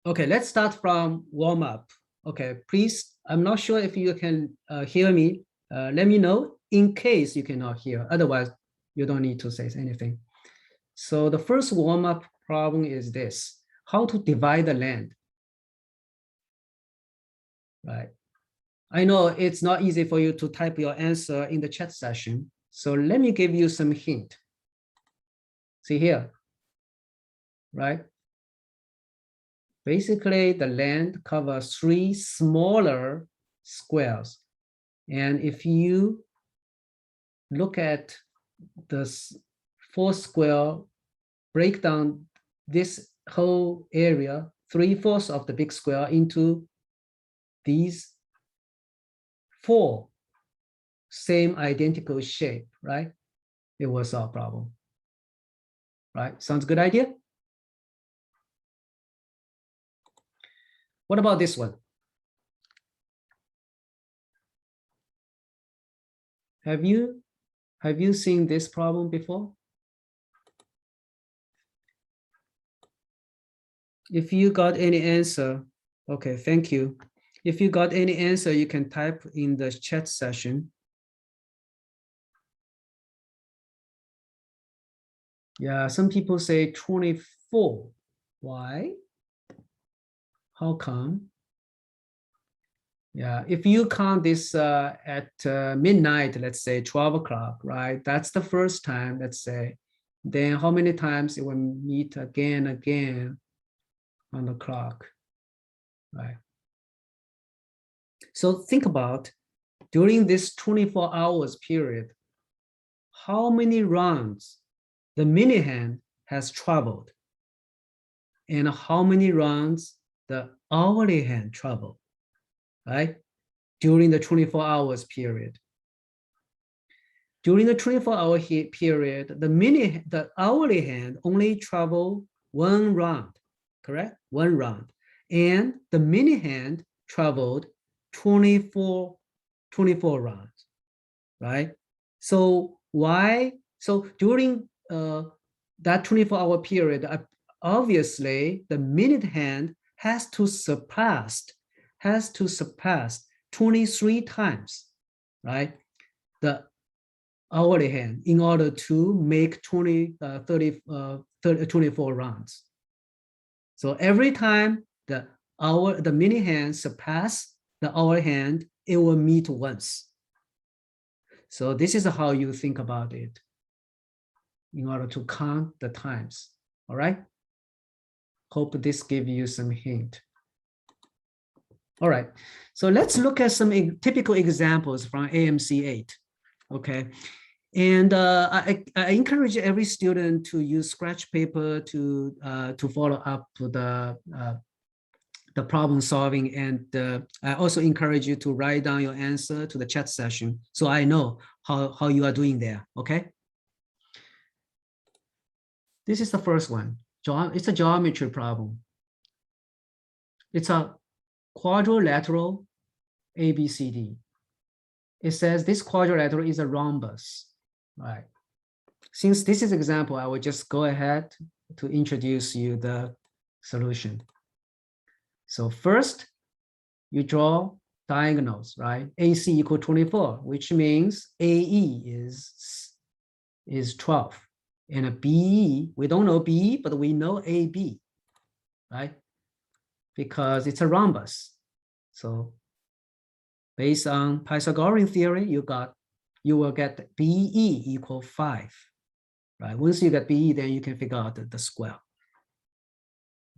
Okay, let's start from warm up. Okay, please, I'm not sure if you can hear me. Let me know in case you cannot hear. Otherwise, you don't need to say anything. So the first warm up problem is this: how to divide the land. Right. I know it's not easy for you to type your answer in the chat session. So let me give you some hint. See here, right? Basically, the land covers 3 smaller squares. And if you look at the 4 square, break down this whole area, 3/4 of the big square into these 4 same identical shape, right? It was our problem, right? Sounds good idea? What about this one? Have you seen this problem before? If you got any answer, okay, thank you. If you got any answer, you can type in the chat session. Yeah, some people say 24. Why? How come? Yeah, if you count this at midnight, let's say 12 o'clock, right? That's the first time, let's say. Then how many times it will meet again on the clock, right? So think about during this 24 hours period, how many rounds the mini hand has traveled and how many rounds the hourly hand traveled, right? During the 24 hours period. During the 24-hour period, the hourly hand only travel 1 round, correct? 1 round. And the mini hand traveled 24 rounds, right? So why? So during that 24-hour period, obviously the minute hand has to surpass 23 times, right? The hourly hand in order to make 24 rounds. So every time the mini hand surpass the hour hand, it will meet once. So this is how you think about it in order to count the times. All right. Hope this gives you some hint. All right. So let's look at some typical examples from AMC 8. Okay. And I encourage every student to use scratch paper to follow up the problem solving. And I also encourage you to write down your answer to the chat session so I know how you are doing there, okay? This is the first one. It's a geometry problem. It's a quadrilateral ABCD. It says this quadrilateral is a rhombus, right? Since this is example, I will just go ahead to introduce you the solution. So first, you draw diagonals, right? AC equal 24, which means AE is 12. And a BE, we don't know BE, but we know AB, right? Because it's a rhombus. So based on Pythagorean theory, you will get BE equal 5, right? Once you get BE, then you can figure out the square.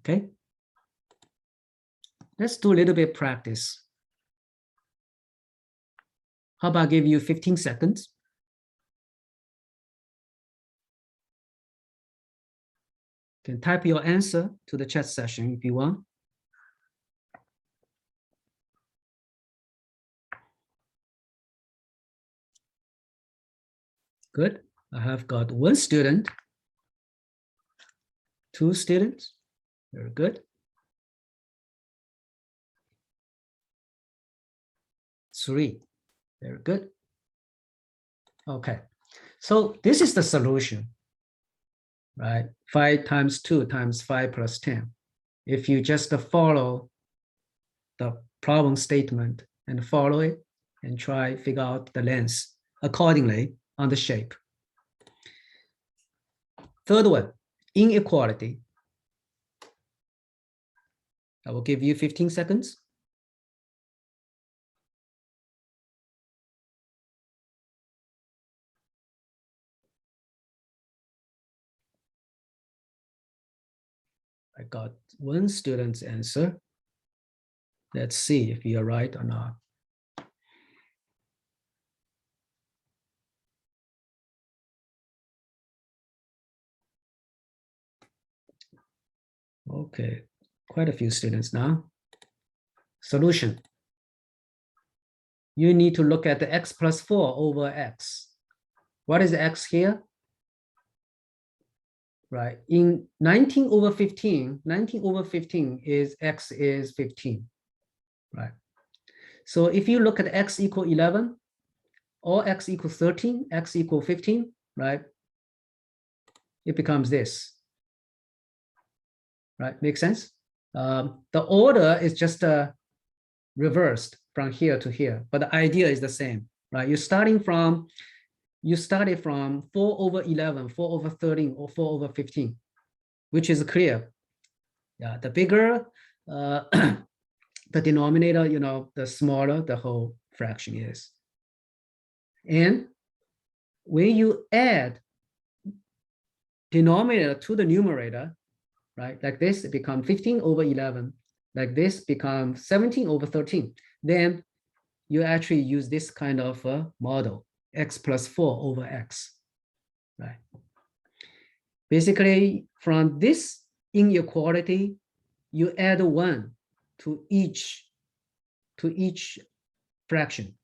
Okay. Let's do a little bit of practice. How about I give you 15 seconds? You can type your answer to the chat session if you want. Good. I have got 1 student, 2 students. Very good. 3. Very good. Okay. So this is the solution, right? 5 times 2 times 5 plus 10. if you just follow the problem statement and follow it and try figure out the length accordingly on the shape. Third one, inequality. I will give you 15 seconds. I got one student's answer. Let's see if you're right or not. Okay, quite a few students now. Solution. You need to look at the x plus 4 over x. What is x here? Right, in 19 over 15, 19 over 15 is x is 15, right? So if you look at x equal 11, or x equal 13, x equal 15, right? It becomes this, right? Make sense? The order is just reversed from here to here, but the idea is the same, right? You started from 4 over 11, 4 over 13, or 4 over 15, which is clear. Yeah, the bigger the denominator, you know, the smaller the whole fraction is. And when you add denominator to the numerator, right, like this, it becomes 15 over 11. Like this becomes 17 over 13. Then you actually use this kind of a model, x plus 4 over x, right? Basically, from this inequality, you add 1 to each fraction.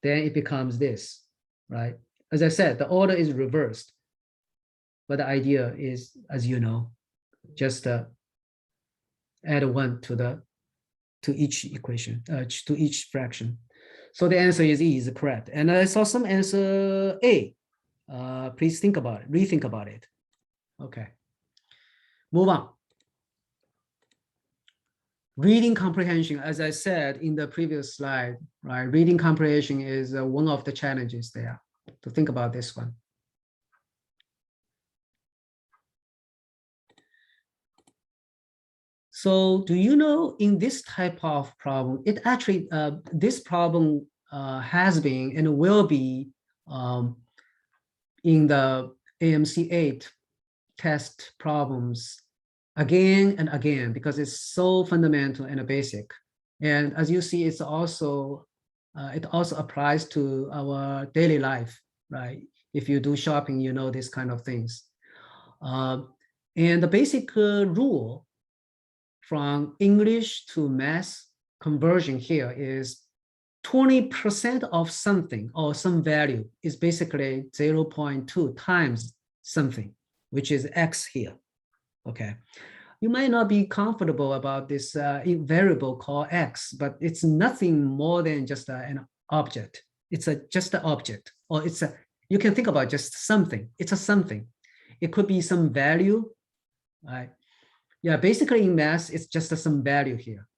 Then it becomes this, right? As I said, the order is reversed, but the idea is, as you know, just add 1 to each equation, to each fraction. So the answer is E is correct. And I saw some answer A. Please think about it, rethink about it. Okay, move on. Reading comprehension, as I said in the previous slide, right? Reading comprehension is one of the challenges there. To think about this one. So do you know, in this type of problem, it actually, this problem has been and will be in the AMC 8 test problems again and again, because it's so fundamental and basic. And as you see, it's also, it also applies to our daily life, right? If you do shopping, you know, this kind of things. And the basic rule from English to math conversion here is 20% of something or some value is basically 0.2 times something, which is x here, okay? You might not be comfortable about this variable called x, but it's nothing more than just an object. It's just an object, or it's a, you can think about just something. It's a something. It could be some value, right? Yeah, basically in math, it's just some value here.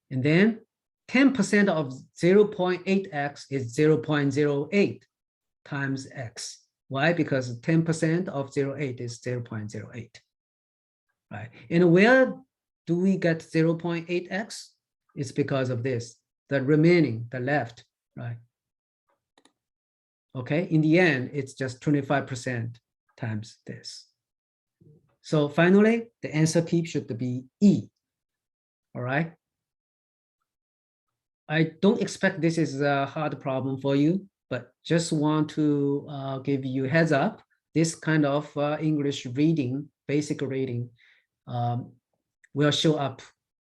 And then 10% of 0.8x is 0.08 times x. Why? Because 10% of 0.8 is 0.08, right? And where do we get 0.8x? It's because of this, the remaining, the left, right? Okay, in the end, it's just 25% times this. So finally, the answer key should be E, all right? I don't expect this is a hard problem for you, but just want to give you heads up. This kind of English reading, basic reading, will show up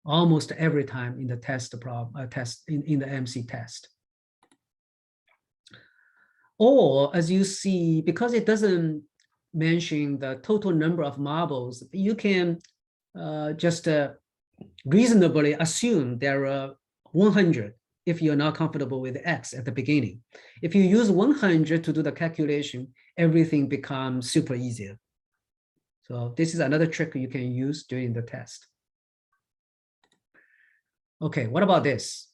almost every time in the test problem, in the MC test. Or as you see, because it doesn't mention the total number of marbles, you can just reasonably assume there are 100 if you're not comfortable with x at the beginning. If you use 100 to do the calculation, everything becomes super easier. So this is another trick you can use during the test. Okay, what about this?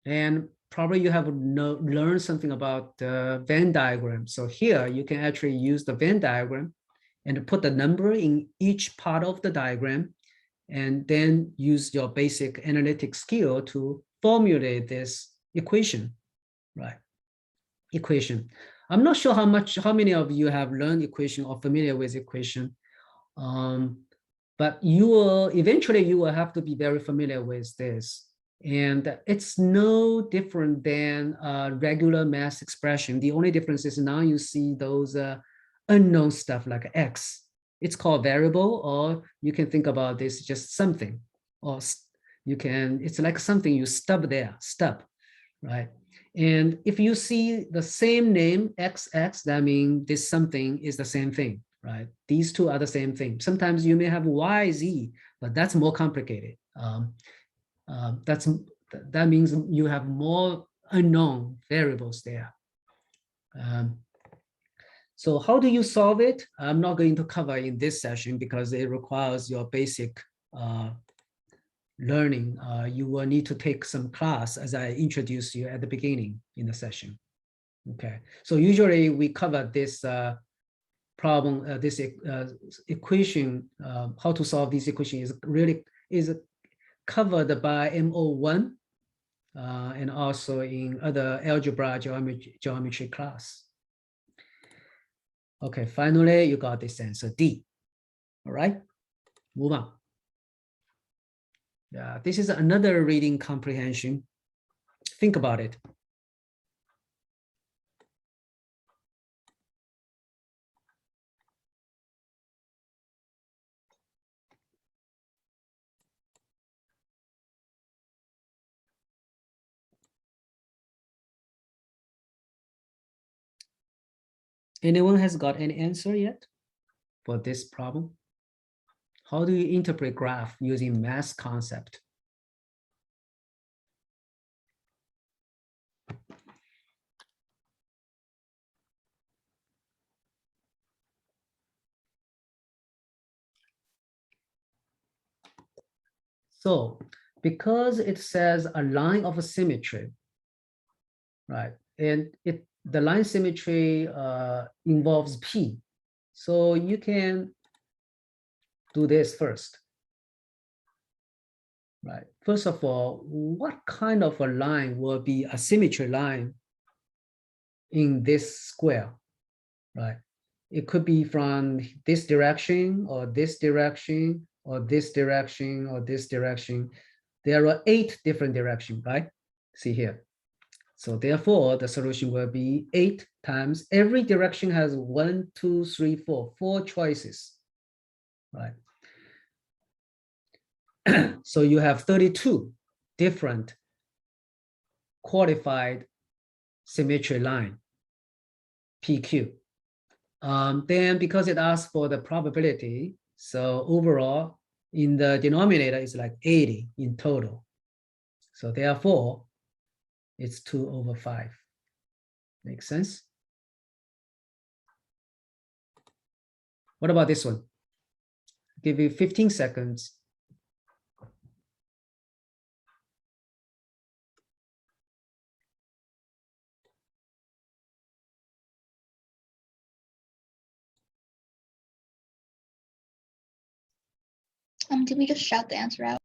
And probably you have learned something about the Venn diagram. So here you can actually use the Venn diagram and put the number in each part of the diagram, and then use your basic analytic skill to formulate this equation, right? Equation. I'm not sure how many of you have learned equation or familiar with equation, but eventually you will have to be very familiar with this. And it's no different than a regular math expression. The only difference is now you see those unknown stuff like x. It's called variable, or you can think about this just something, or it's like something you stub there, right? And if you see the same name, XX, that means this something is the same thing, right? These two are the same thing. Sometimes you may have YZ, but that's more complicated. That means you have more unknown variables there. So how do you solve it? I'm not going to cover in this session because it requires your basic learning. You will need to take some class as I introduced you at the beginning in the session. Okay, so usually we cover this problem, this equation, how to solve this equation is covered by MO1 and also in other algebra geometry class. Okay, finally, you got this answer D. All right, move on. Yeah, this is another reading comprehension. Think about it. Anyone has got any answer yet for this problem? How do you interpret graph using math concept? So because it says a line of a symmetry, right? And the line symmetry involves P. So you can do this first, right? First of all, what kind of a line will be a symmetry line in this square, right? It could be from this direction or this direction or this direction or this direction. There are 8 different directions, right? See here. So therefore, the solution will be 8 times. Every direction has 1, 2, 3, 4, 4 choices, right? So you have 32 different qualified symmetry line, PQ. Then because it asks for the probability, so overall in the denominator is like 80 in total. So therefore, it's 2/5. Makes sense? What about this one? Give you 15 seconds. Can we just shout the answer out?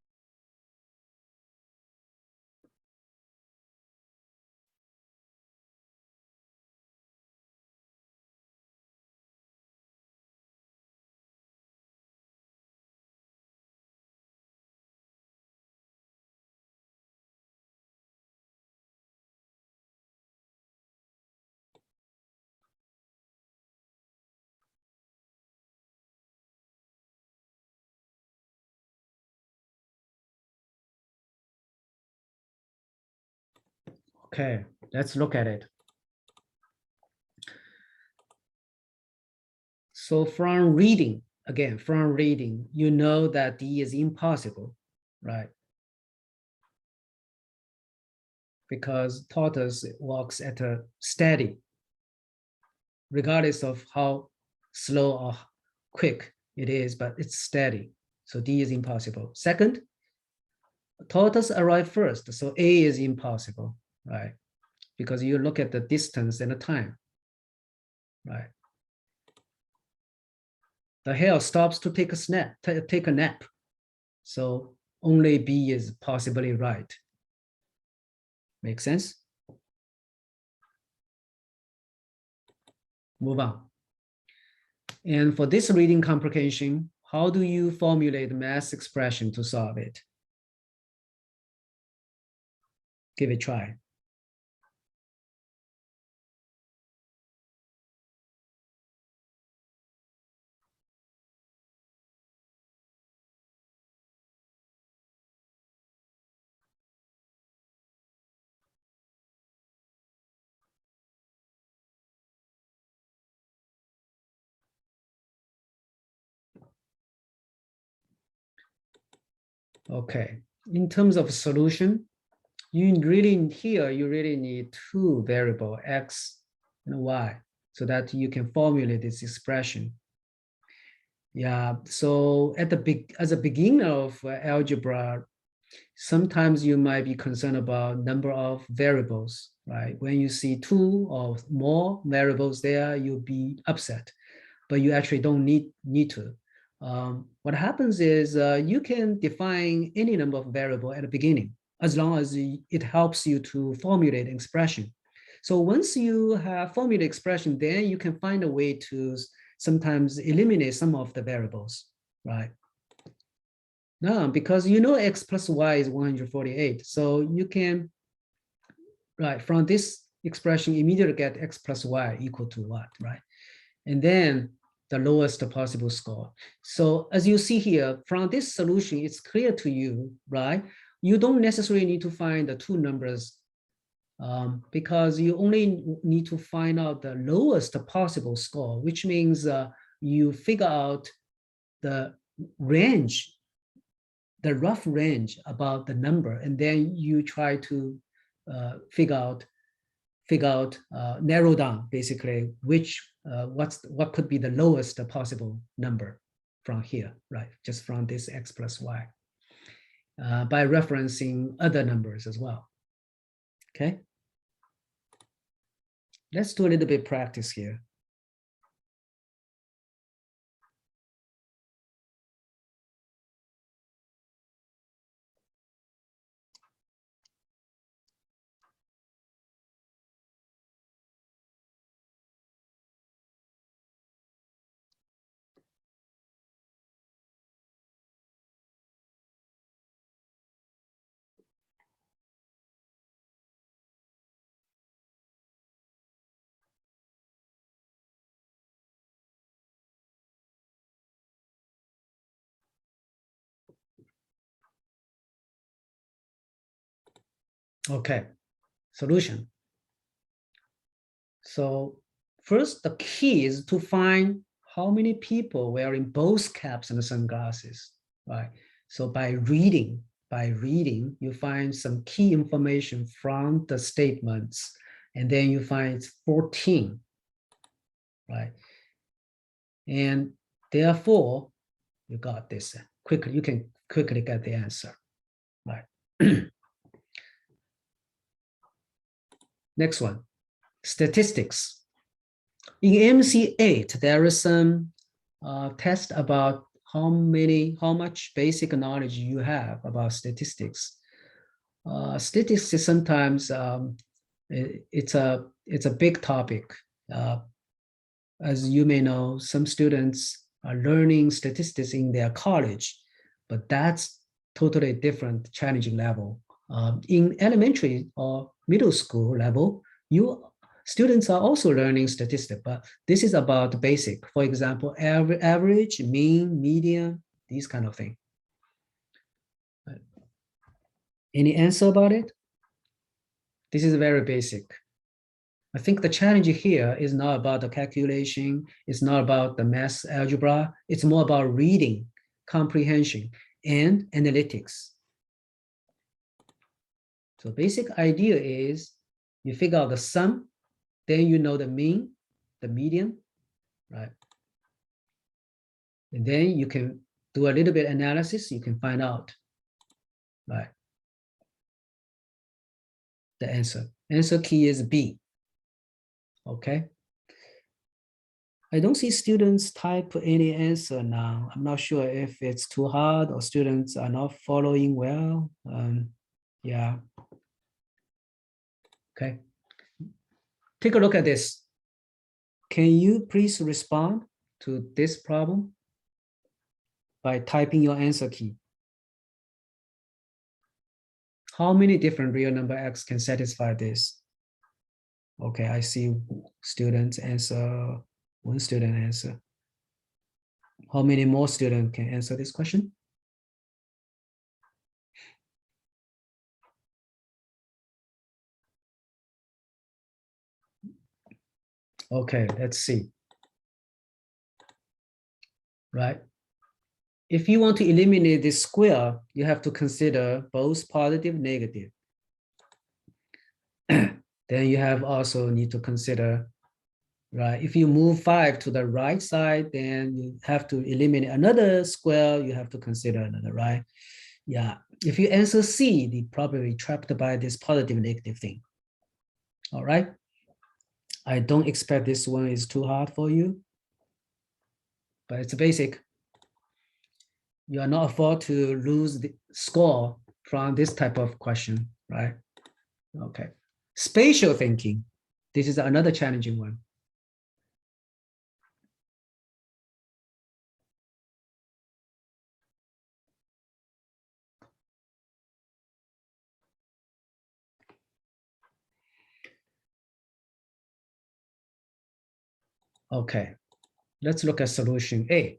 Okay, let's look at it. So from reading, again, from reading, you know that D is impossible, right? Because tortoise walks at a steady, regardless of how slow or quick it is, but it's steady. So D is impossible. Second, tortoise arrived first, so A is impossible, right? Because you look at the distance and the time, right? The hare stops to take a nap. So only B is possibly right. Make sense? Move on. And for this reading comprehension, how do you formulate math expression to solve it? Give it a try. Okay, in terms of solution, you really need two variable, x and y, so that you can formulate this expression. Yeah, so as a beginner of algebra, sometimes you might be concerned about number of variables, right? When you see two or more variables there, you'll be upset, but you actually don't need to. What happens is you can define any number of variable at the beginning, as long as it helps you to formulate an expression. So once you have formulated expression, then you can find a way to sometimes eliminate some of the variables, right? No, because you know x plus y is 148. So you can, right, from this expression, immediately get x plus y equal to what, right? And then the lowest possible score. So as you see here, from this solution, it's clear to you, right? You don't necessarily need to find the two numbers because you only need to find out the lowest possible score, which means you figure out the range, the rough range about the number, and then you try to narrow down basically what could be the lowest possible number from here, right? Just from this x plus y by referencing other numbers as well. Okay. Let's do a little bit of practice here. Okay, solution. So first, the key is to find how many people wearing both caps and sunglasses, right? So by reading, you find some key information from the statements, and then you find it's 14, right? And therefore, you got this quickly. You can quickly get the answer, right? Next one, statistics. In AMC 8, there is some test about how much basic knowledge you have about statistics. Statistics is sometimes it's a big topic. As you may know, some students are learning statistics in their college, but that's totally different challenging level. In elementary or middle school level, students are also learning statistics, but this is about basic. For example, average, mean, median, these kind of things. Any answer about it? This is very basic. I think the challenge here is not about the calculation. It's not about the math algebra. It's more about reading, comprehension, and analytics. So basic idea is you figure out the sum, then you know the mean, the median, right? And then you can do a little bit analysis, you can find out, right? The answer. Answer key is B. Okay. I don't see students type any answer now. I'm not sure if it's too hard or students are not following well. Yeah. Okay. Take a look at this. Can you please respond to this problem by typing your answer key? How many different real number x can satisfy this? Okay, I see students answer, one student answer. How many more students can answer this question? Okay, let's see. Right? If you want to eliminate this square, you have to consider both positive, negative. Then you have also need to consider, right? If you move 5 to the right side, then you have to eliminate another square. You have to consider another, right? Yeah. If you answer C, they probably trapped by this positive, negative thing. All right. I don't expect this one is too hard for you, but it's basic. You are not afford to lose the score from this type of question, right? Okay. Spatial thinking. This is another challenging one. Okay, let's look at solution A.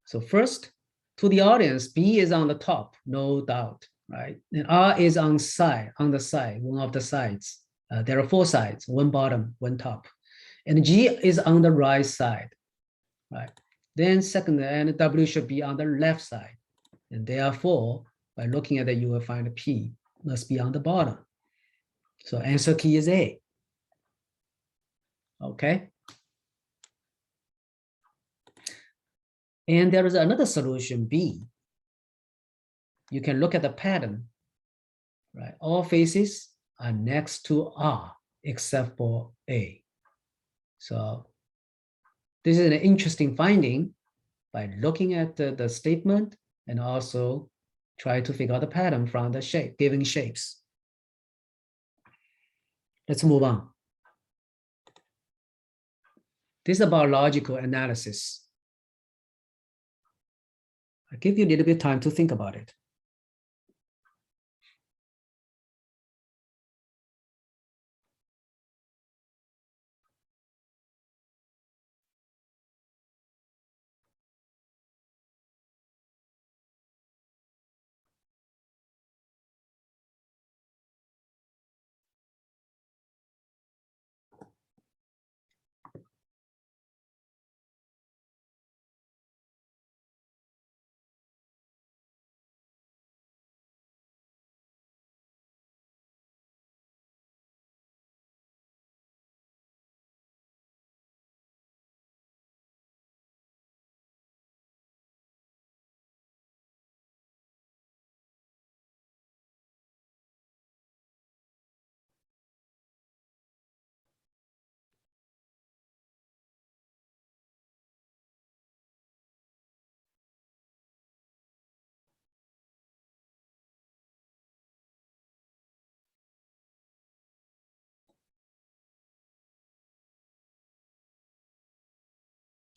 So first, to the audience, B is on the top, no doubt, right? And R is on the side, one of the sides. There are 4 sides, one bottom, one top. And G is on the right side, right? Then second, and W should be on the left side. And therefore, by looking at it, you will find P must be on the bottom. So answer key is A. Okay. And there is another solution, B. You can look at the pattern, right? All faces are next to R except for A. So this is an interesting finding by looking at the statement and also try to figure out the pattern from the shape, given shapes. Let's move on. This is about logical analysis. I'll give you a little bit of time to think about it.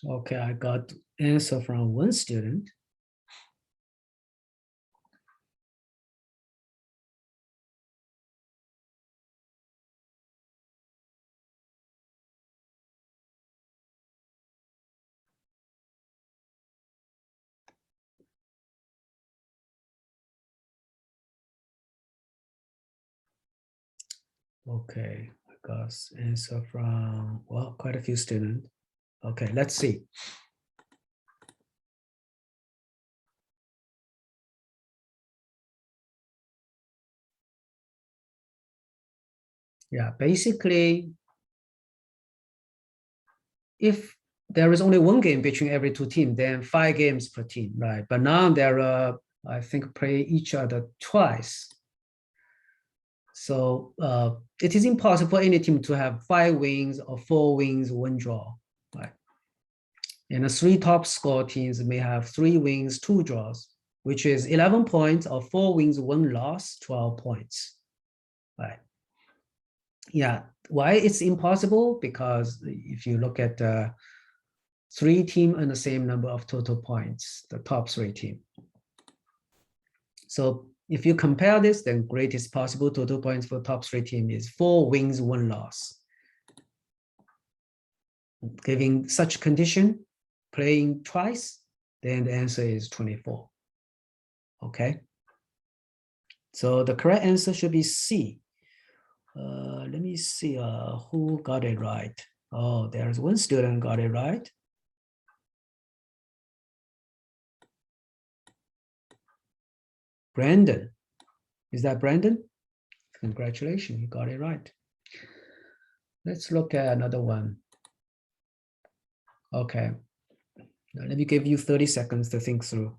Okay, I got answer from one student. Okay, I got answer from, well, quite a few students. Okay, let's see. Yeah, basically, if there is only one game between every two teams, then 5 games per team, right? But now there are, I think, play each other twice. So it is impossible for any team to have 5 wins or 4 wins, 1 draw, right? And the 3 top score teams may have 3 wins, 2 draws, which is 11 points, or 4 wins, 1 loss, 12 points, right? Yeah, why it's impossible? Because if you look at 3 teams and the same number of total points, the top 3 team. So if you compare this, then greatest possible total points for top 3 team is 4 wins, 1 loss. Giving such condition, playing twice, then the answer is 24. Okay. So the correct answer should be C. Let me see who got it right. Oh, there's one student got it right. Brandon. Is that Brandon? Congratulations, you got it right. Let's look at another one. Okay. Now let me give you 30 seconds to think through.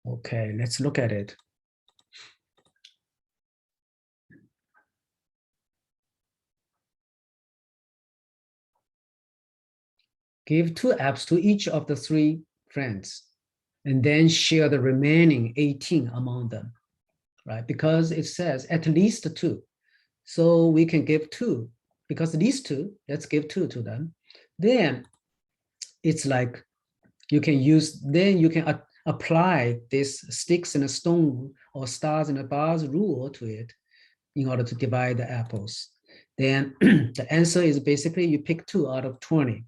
Okay, let's look at it. Give 2 apps to each of the 3 friends, and then share the remaining 18 among them, right? Because it says at least 2. So we can give 2, because these 2, let's give 2 to them. Then it's like you can use, then you can apply this sticks and a stone or stars and a bars rule to it in order to divide the apples. Then the answer is basically you pick 2 out of 20,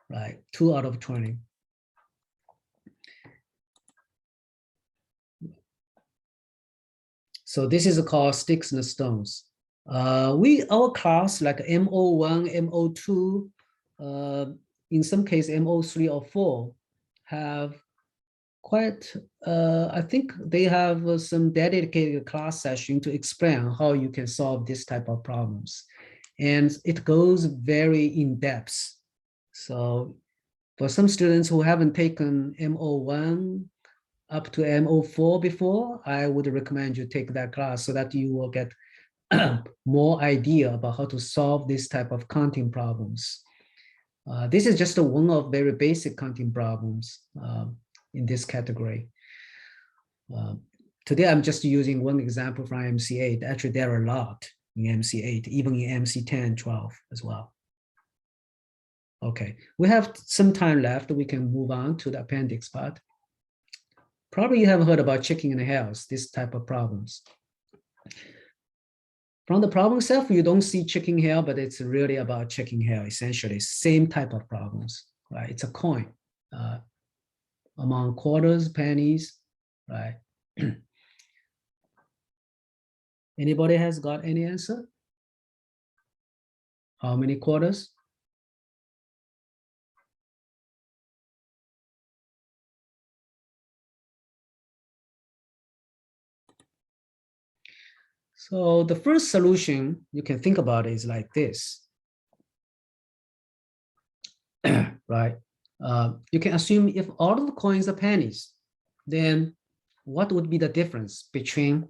right? 2 out of 20. So this is called sticks and stones. Our class like MO1, MO2, in some case MO3 or 4 have quite, I think they have some dedicated class session to explain how you can solve this type of problems. And it goes very in depth. So for some students who haven't taken MO1 up to MO4 before, I would recommend you take that class so that you will get more idea about how to solve this type of counting problems. This is just one of very basic counting problems in this category. Today, I'm just using one example from AMC8. Actually, there are a lot in AMC8, even in AMC10, 12 as well. Okay, we have some time left. We can move on to the appendix part. Probably you have heard about chicken and hares, this type of problems. From the problem itself, you don't see chicken hare, but it's really about chicken hare, essentially. Same type of problems, right? It's a coin among quarters, pennies, right? Anybody has got any answer? How many quarters? So the first solution you can think about is like this, right? You can assume if all of the coins are pennies, then what would be the difference between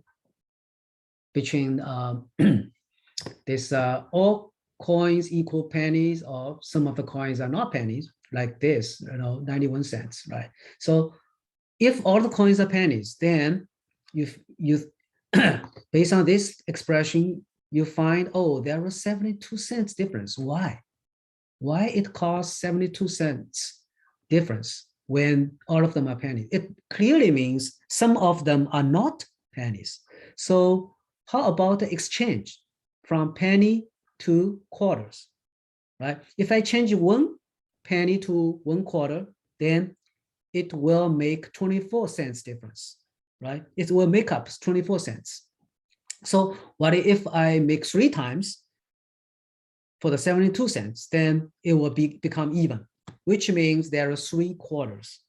this all coins equal pennies, or some of the coins are not pennies, like this, 91 cents, right? So if all the coins are pennies, then you based on this expression, you find, oh, there was 72 cents difference. Why? Why it costs 72 cents difference when all of them are pennies? It clearly means some of them are not pennies. So how about the exchange from penny to quarters, right? If I change 1 penny to 1 quarter, then it will make 24 cents difference, right? It will make up 24 cents. So what if I make 3 times for the 72 cents, then it will become even, which means there are 3 quarters,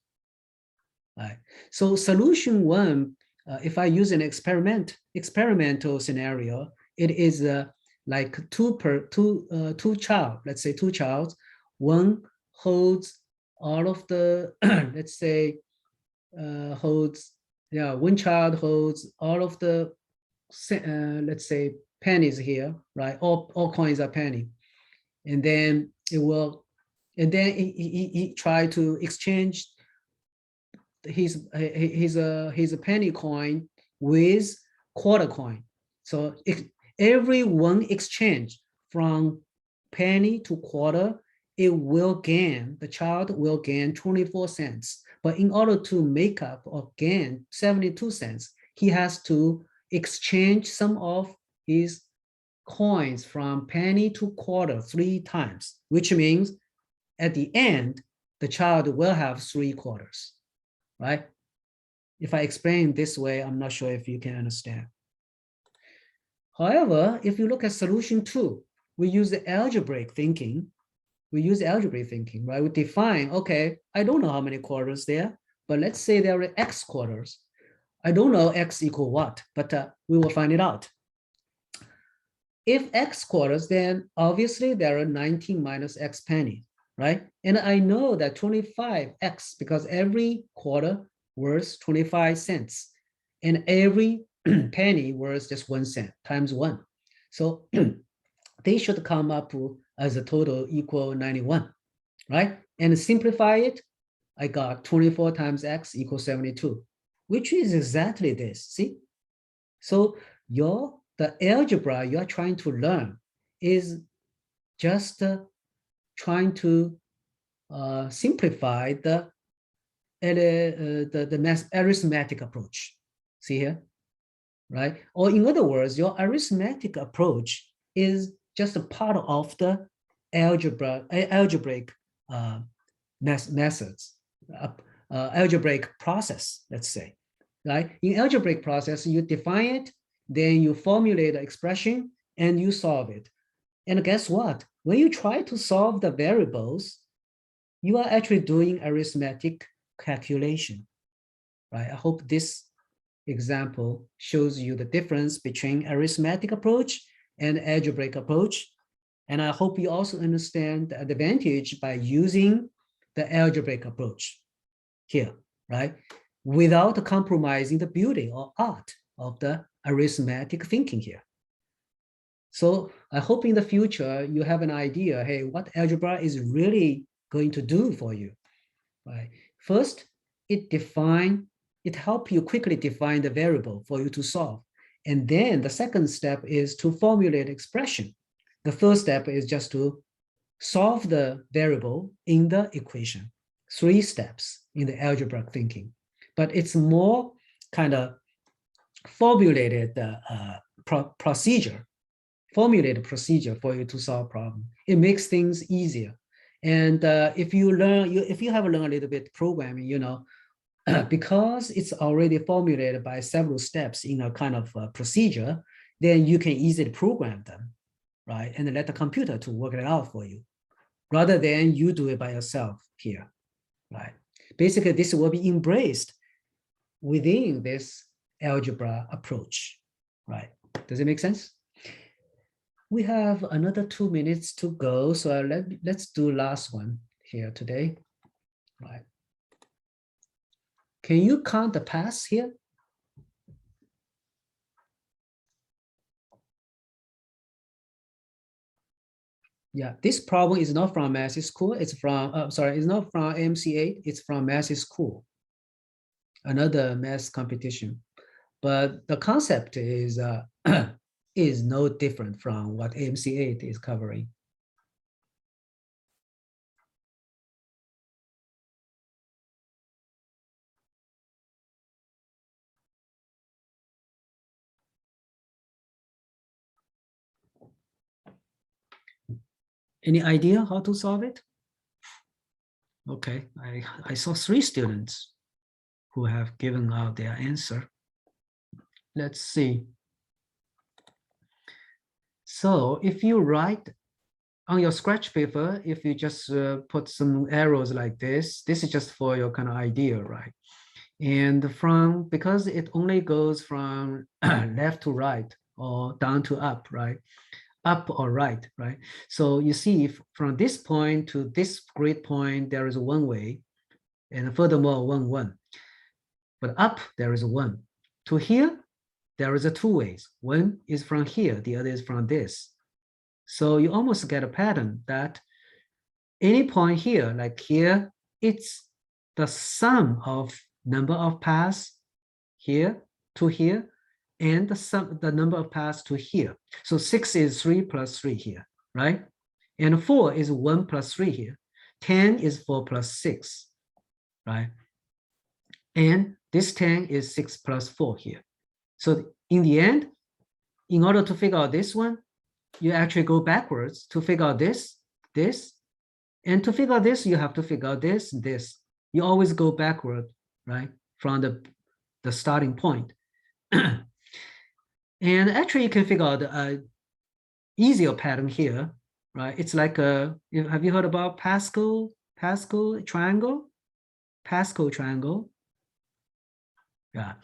right? So solution 1, if I use an experimental scenario, it is like two child, let's say 2 child, one holds all of the, let's say, one child holds all of the, let's say, pennies here, right? All coins are penny. And then he tried to exchange his penny coin with quarter coin. So every one exchange from penny to quarter, the child will gain 24 cents. But in order to make up or gain 72 cents, he has to exchange some of his coins from penny to quarter 3 times, which means at the end, the child will have 3 quarters, right? If I explain this way, I'm not sure if you can understand. However, if you look at solution 2, we use the algebraic thinking. Right? We define, okay, I don't know how many quarters there, but let's say there are X quarters. I don't know X equal what, but we will find it out. If X quarters, then obviously there are 19 minus X penny, right? And I know that 25X, because every quarter worth 25 cents, and every penny worth just 1 cent times 1. So they should come up as a total equal 91, right? And simplify it, I got 24 times X equals 72, which is exactly this, see? So the algebra you are trying to learn is just trying to simplify the arithmetic approach. See here, right? Or in other words, your arithmetic approach is just a part of the algebraic methods, algebraic process, let's say, right? In algebraic process, you define it, then you formulate the expression and you solve it. And guess what? When you try to solve the variables, you are actually doing arithmetic calculation, right? I hope this example shows you the difference between arithmetic approach and algebraic approach. And I hope you also understand the advantage by using the algebraic approach here, right? Without compromising the beauty or art of the arithmetic thinking here. So I hope in the future you have an idea, hey, what algebra is really going to do for you, right? First, it helps you quickly define the variable for you to solve. And then the second step is to formulate expression. The first step is just to solve the variable in the equation. 3 steps in the algebraic thinking, but it's more kind of formulated procedure for you to solve problem. It makes things easier. And if you have learned a little bit programming, you know, because it's already formulated by several steps in a kind of procedure, then you can easily program them, right? And let the computer to work it out for you, rather than you do it by yourself here, right? Basically, this will be embraced within this algebra approach, right? Does it make sense? We have another 2 minutes to go, so let's do last one here today, right? Can you count the pass here? Yeah, this problem is not from math school. It's from, it's not from AMC 8. It's from math school, another math competition. but the concept is is no different from what AMC 8 is covering. Any idea how to solve it? Okay, I saw 3 students who have given out their answer. Let's see. So if you write on your scratch paper, if you just put some arrows like this is just for your kind of idea, right? And because it only goes from left to right or down to up, right? Up or right, right? So you see if from this point to this grid point, there is one way, and furthermore, 1, 1. But up, there is 1. To here, there is 2 ways. One is from here, the other is from this. So you almost get a pattern that any point here, like here, it's the sum of number of paths here to here, and the number of paths to here. So 6 is 3 plus 3 here, right? And 4 is 1 plus 3 here. 10 is 4 plus 6, right? And this 10 is 6 plus 4 here. So in the end, in order to figure out this one, you actually go backwards to figure out this, and to figure out this, you have to figure out this. You always go backward, right, from the starting point. And actually, you can figure out an easier pattern here, right? It's like have you heard about Pascal triangle? Pascal triangle. Yeah.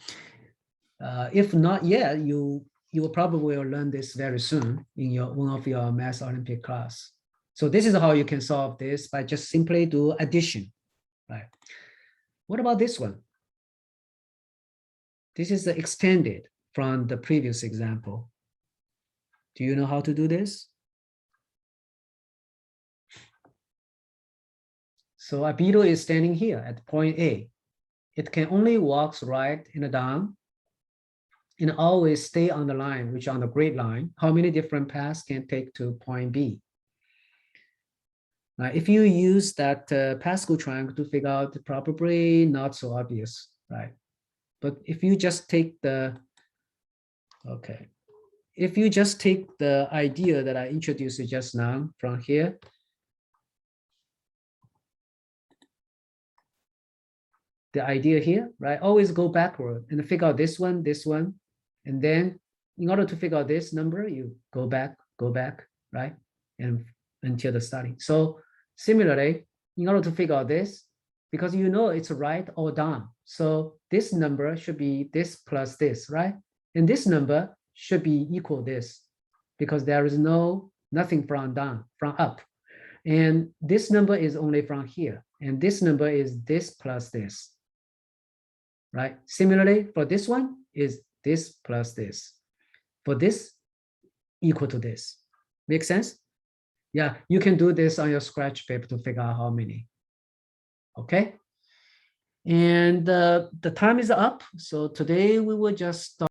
If not yet, you will probably learn this very soon in one of your Math Olympic class. So this is how you can solve this by just simply do addition, right? What about this one? This is extended from the previous example. Do you know how to do this? So a beetle is standing here at point A. It can only walk right and down and always stay on the line, which on the grid line. How many different paths can take to point B? If you use that Pascal triangle to figure out, probably not so obvious, right? But if you just take the, okay. If you just take the idea that I introduced just now from here, the idea here, right? Always go backward and figure out this one, and then in order to figure out this number, you go back, right? And until the starting. So similarly, in order to figure out this, because you know it's right or down, so this number should be this plus this, right? And this number should be equal this, because there is nothing from down, from up. And this number is only from here. And this number is this plus this, right? Similarly, for this one is this plus this. For this, equal to this. Make sense? Yeah, you can do this on your scratch paper to figure out how many. Okay? And the time is up. So today we will just start.